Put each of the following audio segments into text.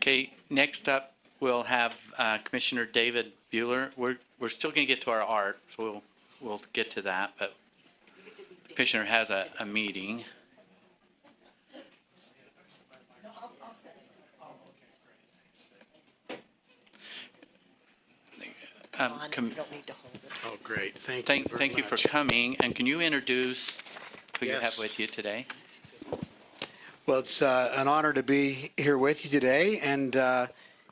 Okay, next up we'll have Commissioner David Bueller. We're still going to get to our art, so we'll get to that, but the Commissioner has a meeting. You don't need to hold it. Oh, great. Thank you for coming, and can you introduce who you have Yes. with you today? Well, it's an honor to be here with you today, and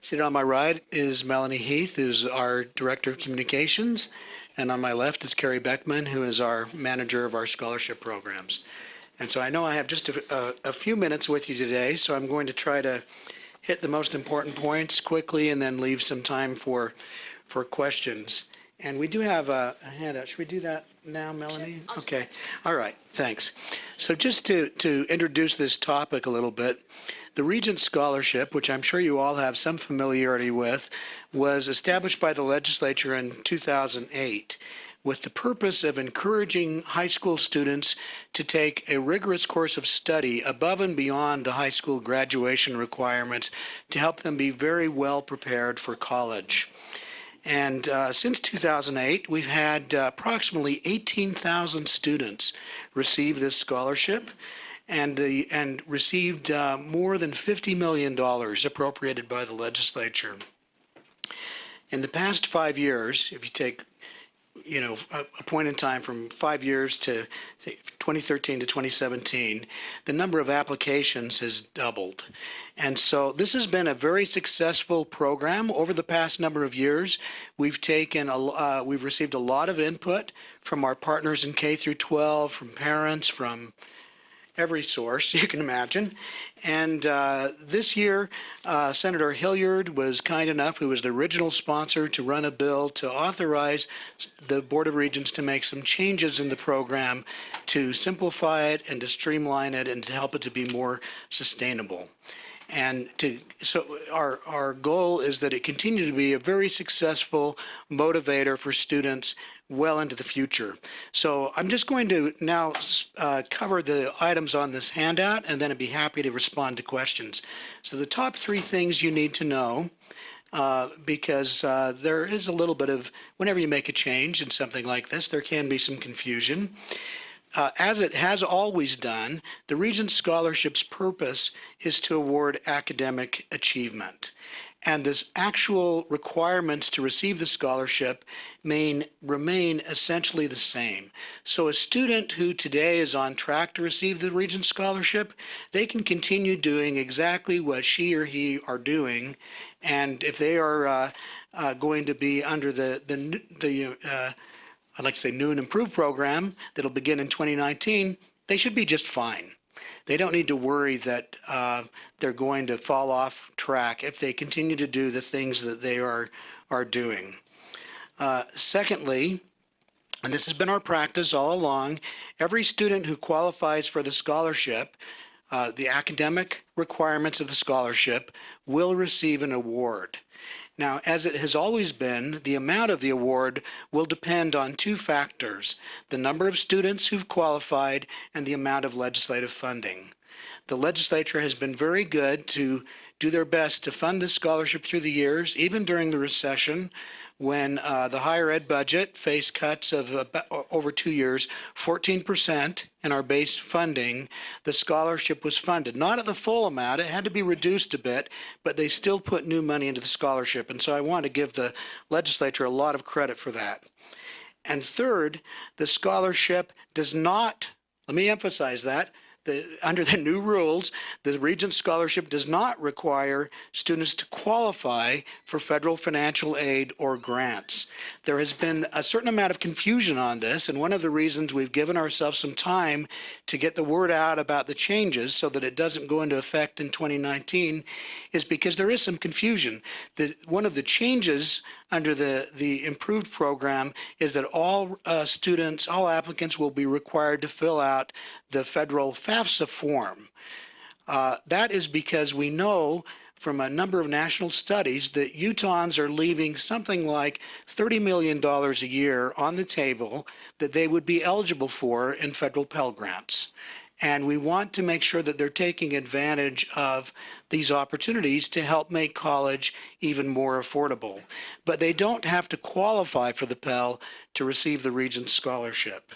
seated on my right is Melanie Heath, who's our Director of Communications, and on my left is Carrie Beckman, who is our Manager of our Scholarship Programs. And so I know I have just a few minutes with you today, so I'm going to try to hit the most important points quickly and then leave some time for questions. And we do have a handout. Should we do that now, Melanie? Okay. All right. Thanks. So just to introduce this topic a little bit, the Regents Scholarship, which I'm sure you all have some familiarity with, was established by the legislature in 2008 with the purpose of encouraging high school students to take a rigorous course of study above and beyond the high school graduation requirements to help them be very well prepared for college. And since 2008, we've had approximately 18,000 students receive this scholarship and received more than $50 million appropriated by the legislature. In the past 5 years, if you take a point in time from 5 years to 2013 to 2017, the number of applications has doubled. And so this has been a very successful program over the past number of years. We've received a lot of input from our partners in K through 12, from parents, from every source you can imagine. And this year, Senator Hilliard was kind enough, who was the original sponsor, to run a bill to authorize the Board of Regents to make some changes in the program to simplify it and to streamline it and to help it to be more sustainable. And so our goal is that it continue to be a very successful motivator for students well into the future. So I'm just going to now cover the items on this handout, and then I'd be happy to respond to questions. So the top 3 things you need to know, because there is a little bit of, whenever you make a change in something like this, there can be some confusion. As it has always done, the Regents Scholarship's purpose is to award academic achievement. And the actual requirements to receive the scholarship remain essentially the same. So a student who today is on track to receive the Regents Scholarship, they can continue doing exactly what she or he are doing. And if they are going to be under I'd like to say new and improved program that'll begin in 2019, they should be just fine. They don't need to worry that they're going to fall off track if they continue to do the things that they are doing. Secondly, and this has been our practice all along, every student who qualifies for the scholarship, the academic requirements of the scholarship, will receive an award. Now, as it has always been, the amount of the award will depend on 2 factors: the number of students who've qualified and the amount of legislative funding. The legislature has been very good to do their best to fund this scholarship through the years, even during the recession, when the higher ed budget faced cuts of over 2 years, 14% in our base funding. The scholarship was funded, not at the full amount. It had to be reduced a bit, but they still put new money into the scholarship. And so I want to give the legislature a lot of credit for that. And third, the scholarship does not, let me emphasize that, under the new rules, the Regents Scholarship does not require students to qualify for federal financial aid or grants. There has been a certain amount of confusion on this, and one of the reasons we've given ourselves some time to get the word out about the changes so that it doesn't go into effect in 2019 is because there is some confusion. One of the changes under the improved program is that all applicants will be required to fill out the federal FAFSA form. That is because we know from a number of national studies that Utahns are leaving something like $30 million a year on the table that they would be eligible for in federal Pell Grants. And we want to make sure that they're taking advantage of these opportunities to help make college even more affordable. But they don't have to qualify for the Pell to receive the Regents Scholarship.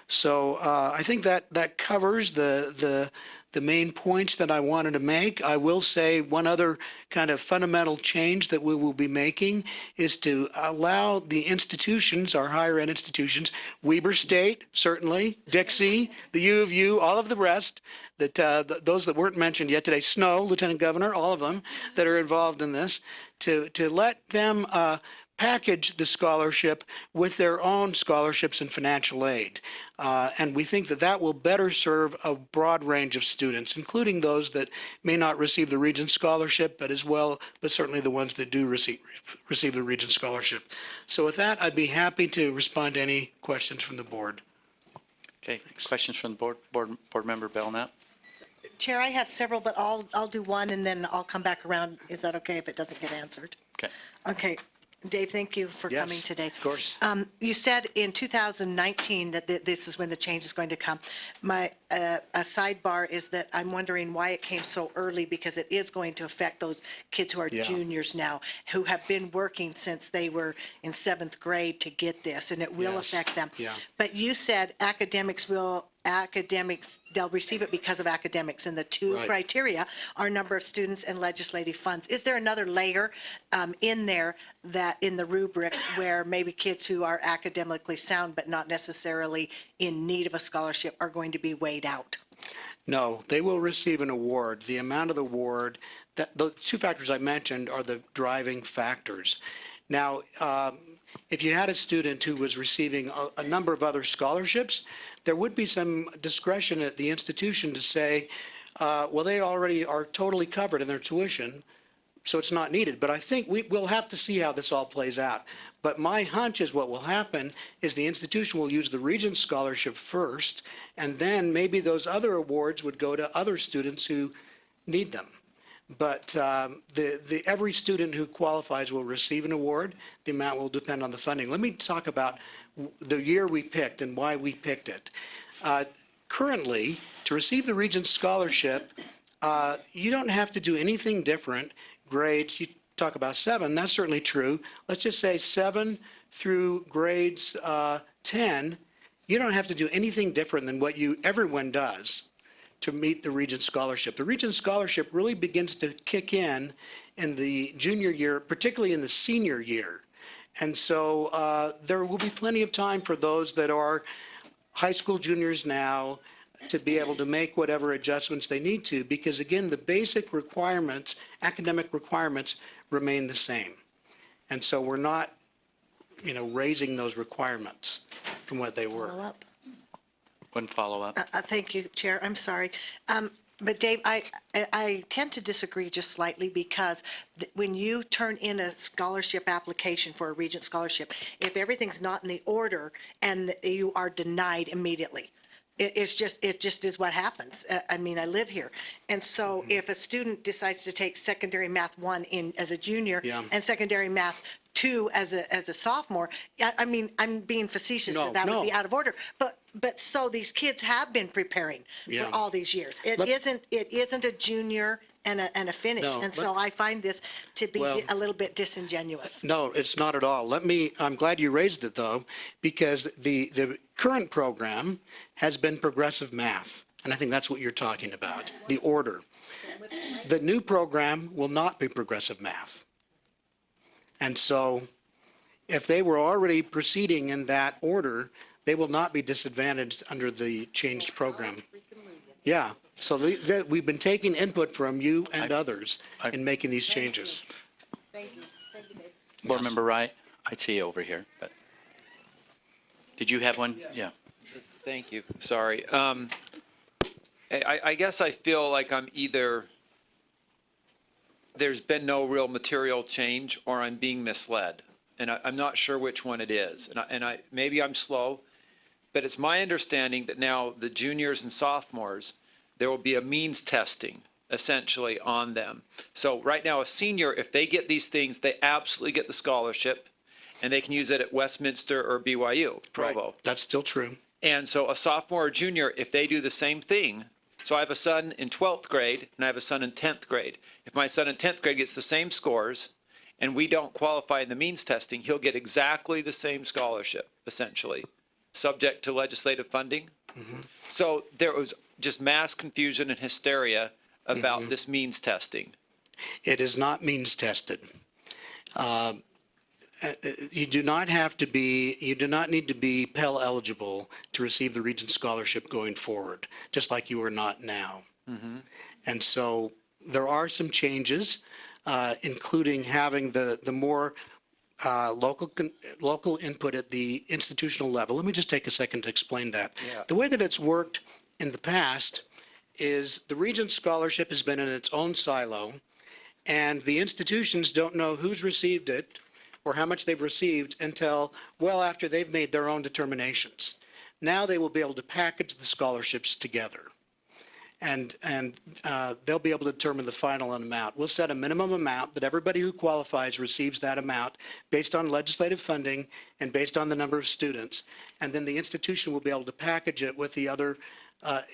So I think that covers the main points that I wanted to make. I will say one other kind of fundamental change that we will be making is to allow the institutions, our higher ed institutions, Weber State, certainly, Dixie, the U of U, all of the rest, that those that weren't mentioned yet today, Snow, Lieutenant Governor, all of them that are involved in this, to let them package the scholarship with their own scholarships and financial aid. And we think that that will better serve a broad range of students, including those that may not receive the Regents Scholarship, but certainly the ones that do receive the Regents Scholarship. So with that, I'd be happy to respond to any questions from the board. Okay, questions from the board member Belknap? Chair, I have several, but I'll do one and then I'll come back around. Is that okay if it doesn't get answered? Okay. Okay. Dave, thank you for coming today. Of course. You said in 2019 that this is when the change is going to come. My a sidebar is that I'm wondering why it came so early, because it is going to affect those kids who are juniors now, who have been working since they were in 7th grade to get this, and it will affect them. Yeah. But you said they'll receive it because of academics, and the two criteria are number of students and legislative funds. Is there another layer in there, that in the rubric, where maybe kids who are academically sound but not necessarily in need of a scholarship are going to be weighed out? No, they will receive an award. The amount of the award, the two factors I mentioned are the driving factors. Now, if you had a student who was receiving a number of other scholarships, there would be some discretion at the institution to say, well, they already are totally covered in their tuition, so it's not needed. But I think we'll have to see how this all plays out. But my hunch is what will happen is the institution will use the Regents Scholarship first, and then maybe those other awards would go to other students who need them. But every student who qualifies will receive an award. The amount will depend on the funding. Let me talk about the year we picked and why we picked it. Currently, to receive the Regents Scholarship, you don't have to do anything different. Grades, you talk about 7, that's certainly true. Let's just say 7 through grades 10, you don't have to do anything different than what everyone does to meet the Regents Scholarship. The Regents Scholarship really begins to kick in the junior year, particularly in the senior year. And so there will be plenty of time for those that are high school juniors now to be able to make whatever adjustments they need to, because again, the basic requirements, academic requirements, remain the same. And so we're not, raising those requirements from what they were. One follow-up. Thank you, Chair. I'm sorry. But Dave, I tend to disagree just slightly, because when you turn in a scholarship application for a Regent Scholarship, if everything's not in the order, and you are denied immediately. It just is what happens. I mean, I live here. And so if a student decides to take secondary math 1 as a junior and secondary math 2 as a sophomore, I mean, I'm being facetious that would be out of order. But so these kids have been preparing for all these years. It isn't a junior and a finish. And so I find this to be a little bit disingenuous. No, it's not at all. I'm glad you raised it, though, because the current program has been progressive math. And I think that's what you're talking about, the order. The new program will not be progressive math. And so if they were already proceeding in that order, they will not be disadvantaged under the changed program. Yeah. So we've been taking input from you and others in making these changes. Thank you. Thank you, Dave. Board Member Wright, I see you over here, but did you have one? Yeah. Thank you. Sorry. I guess I feel like I'm either there's been no real material change or I'm being misled. And I'm not sure which one it is. And maybe I'm slow, but it's my understanding that now the juniors and sophomores, there will be a means testing essentially on them. So right now, a senior, if they get these things, they absolutely get the scholarship, and they can use it at Westminster or BYU, Provo. Right. That's still true. And so a sophomore or junior, if they do the same thing, so I have a son in 12th grade and I have a son in 10th grade. If my son in 10th grade gets the same scores and we don't qualify in the means testing, he'll get exactly the same scholarship, essentially, subject to legislative funding. So there was just mass confusion and hysteria about this means testing. It is not means tested. You do not need to be Pell eligible to receive the Regents Scholarship going forward, just like you are not now. And so there are some changes, including having the more local input at the institutional level. Let me just take a second to explain that. Yeah. The way that it's worked in the past is the Regents Scholarship has been in its own silo, and the institutions don't know who's received it or how much they've received until well after they've made their own determinations. Now they will be able to package the scholarships together, and they'll be able to determine the final amount. We'll set a minimum amount that everybody who qualifies receives that amount based on legislative funding and based on the number of students, and then the institution will be able to package it with the other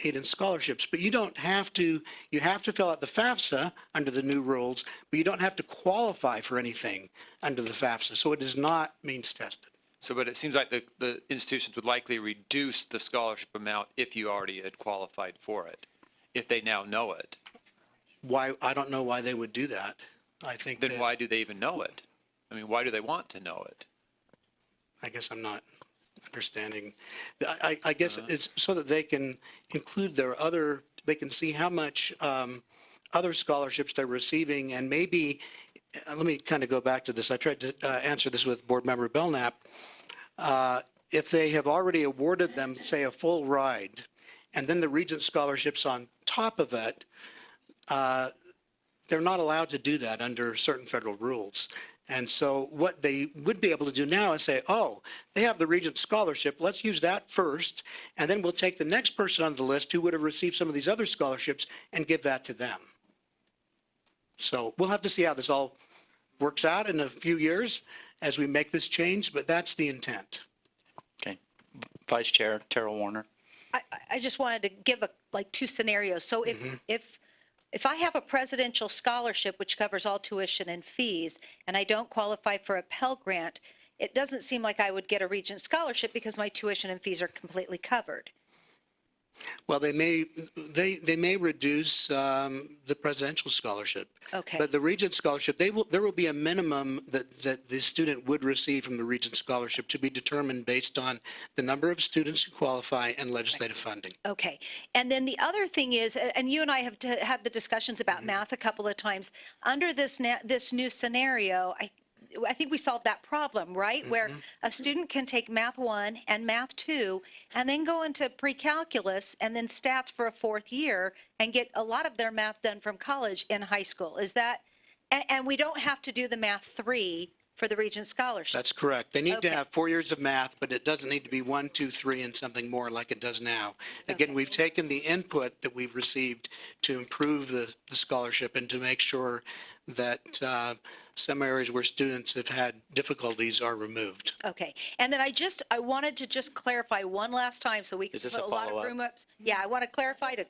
aid and scholarships. But you don't have to, you have to fill out the FAFSA under the new rules, but you don't have to qualify for anything under the FAFSA. So it is not means tested. So, but it seems like the institutions would likely reduce the scholarship amount if you already had qualified for it, if they now know it. Why? I don't know why they would do that. I think Then that, why do they even know it? I mean, why do they want to know it? I guess I'm not understanding. I guess it's so that they can include their other, they can see how much other scholarships they're receiving, and maybe, let me kind of go back to this. I tried to answer this with Board Member Belknap. If they have already awarded them, say, a full ride, and then the Regents scholarships on top of it, they're not allowed to do that under certain federal rules. And so what they would be able to do now is say, oh, they have the Regents Scholarship, let's use that first, and then we'll take the next person on the list who would have received some of these other scholarships and give that to them. So we'll have to see how this all works out in a few years as we make this change, but that's the intent. Okay. Vice Chair Terrell Warner. I just wanted to give two scenarios. So if I have a presidential scholarship, which covers all tuition and fees, and I don't qualify for a Pell Grant, it doesn't seem like I would get a Regents Scholarship because my tuition and fees are completely covered. Well, they may reduce the presidential scholarship. Okay. But the Regents Scholarship, there will be a minimum that the student would receive from the Regents Scholarship to be determined based on the number of students who qualify and legislative funding. Okay. And then the other thing is, and you and I have had the discussions about math a couple of times, under this new scenario, I think we solved that problem, right? Where a student can take Math 1 and Math 2 and then go into pre-calculus and then stats for a fourth year and get a lot of their math done from college in high school. Is that, and we don't have to do the Math 3 for the Regents Scholarship? That's correct. They need to Okay. have 4 years of math, but it doesn't need to be 1, 2, 3, and something more like it does now. Again, we've taken the input that we've received to improve the scholarship and to make sure that some areas where students have had difficulties are removed. Okay. And then I wanted to just clarify one last time so we can Is this put a a lot of follow-up? rumors. Yeah, I want to clarify to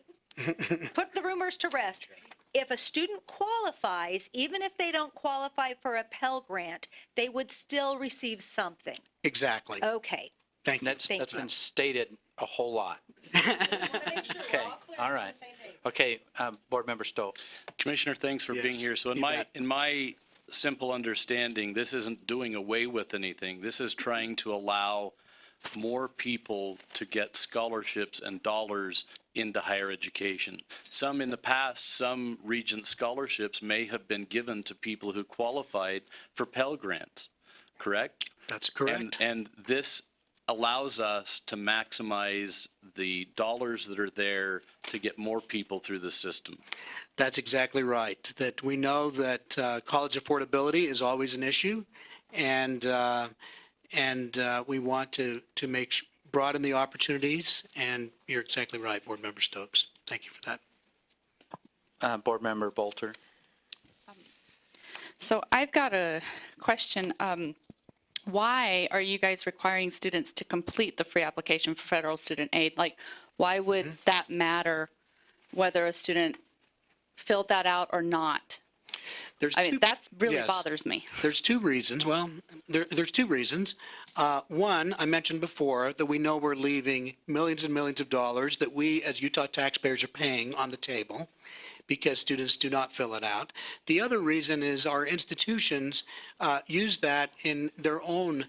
put the rumors to rest. If a student qualifies, even if they don't qualify for a Pell Grant, they would still receive something. Exactly. Okay. Thank you. That's Thank you. been stated a whole lot. Okay. All right. Okay. Board Member Stoll. Commissioner, thanks for being Yes, here. So you bet. in my simple understanding, this isn't doing away with anything. This is trying to allow more people to get scholarships and dollars into higher education. Some in the past, some Regent scholarships may have been given to people who qualified for Pell Grants, correct? That's correct. And this allows us to maximize the dollars that are there to get more people through the system. That's exactly right. That we know that college affordability is always an issue, and we want to broaden the opportunities. And you're exactly right, Board Member Stokes. Thank you for that. Board Member Bolter. So I've got a question. why are you guys requiring students to complete the free application for federal student aid? Like, why would that matter whether a student filled that out or not? There's I mean, two- that really yes. bothers me. There's two reasons. Well, there's two reasons. One, I mentioned before that we know we're leaving millions and millions of dollars that we as Utah taxpayers are paying on the table because students do not fill it out. The other reason is our institutions use that in their own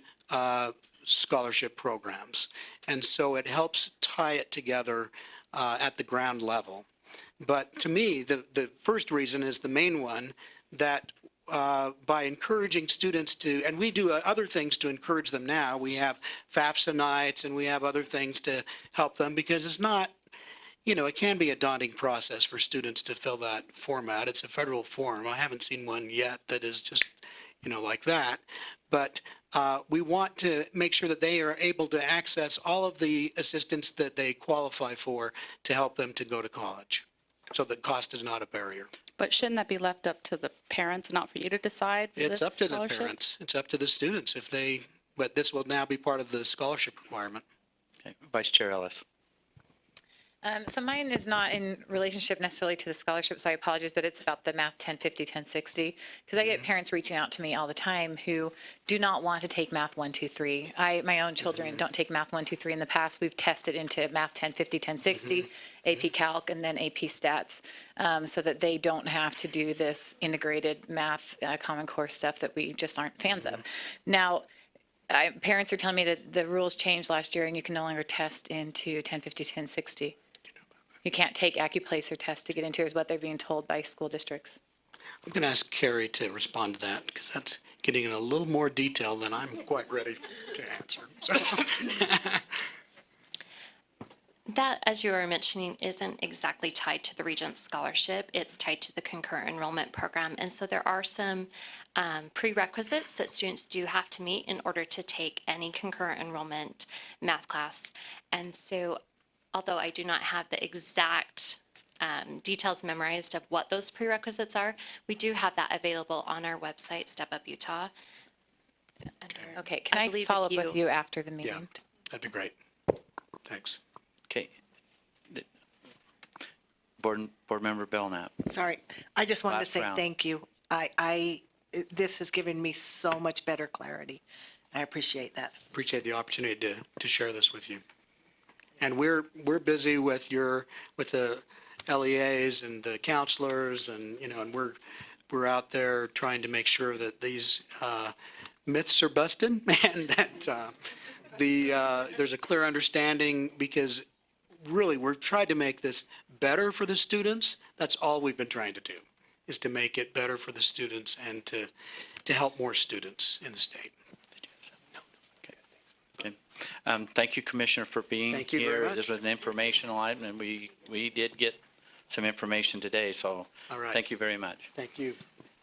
scholarship programs. And so it helps tie it together at the ground level. But to me, the first reason is the main one, that by encouraging students to, and we do other things to encourage them now. We have FAFSA nights and we have other things to help them because it's not, it can be a daunting process for students to fill that form out. It's a federal form. I haven't seen one yet that is just, like that. But we want to make sure that they are able to access all of the assistance that they qualify for to help them to go to college. So that cost is not a barrier. But shouldn't that be left up to the parents, not for you to decide? For It's this up to the scholarship? parents. It's up to the students but this will now be part of the scholarship requirement. Okay. Vice Chair Ellis. So mine is not in relationship necessarily to the scholarship, so I apologize, but it's about the math 1050, 1060. Because I get parents reaching out to me all the time who do not want to take math 1, 2, 3. My own children don't take math 1, 2, 3. In the past, we've tested into math 1050, 1060, AP Calc, and then AP Stats, so that they don't have to do this integrated math Common Core stuff that we just aren't fans of. Now, parents are telling me that the rules changed last year and you can no longer test into 1050, 1060. You can't take AccuPlacer test to get into, is what they're being told by school districts. I'm going to ask Carrie to respond to that because that's getting in a little more detail than I'm quite ready to answer. So. That, as you were mentioning, isn't exactly tied to the Regents Scholarship. It's tied to the concurrent enrollment program. And so there are some prerequisites that students do have to meet in order to take any concurrent enrollment math class. And so although I do not have the exact details memorized of what those prerequisites are, we do have that available on our website, Step Up Utah. Okay, can I believe follow if up with you after the meeting? Yeah, that'd be great. Thanks. Okay. Board Member Belknap. Sorry, I just wanted to Last say round. thank you. This has given me so much better clarity. I appreciate that. Appreciate the opportunity to share this with you. And we're busy with the LEAs and the counselors and and we're out there trying to make sure that these myths are busted and that there's a clear understanding, because really we're trying to make this better for the students. That's all we've been trying to do, is to make it better for the students and to help more students in the state. Okay. Thank you, Commissioner, for being Thank you here. very much. This was an informational item, and we did get some information today, so All right. thank you very much. Thank you.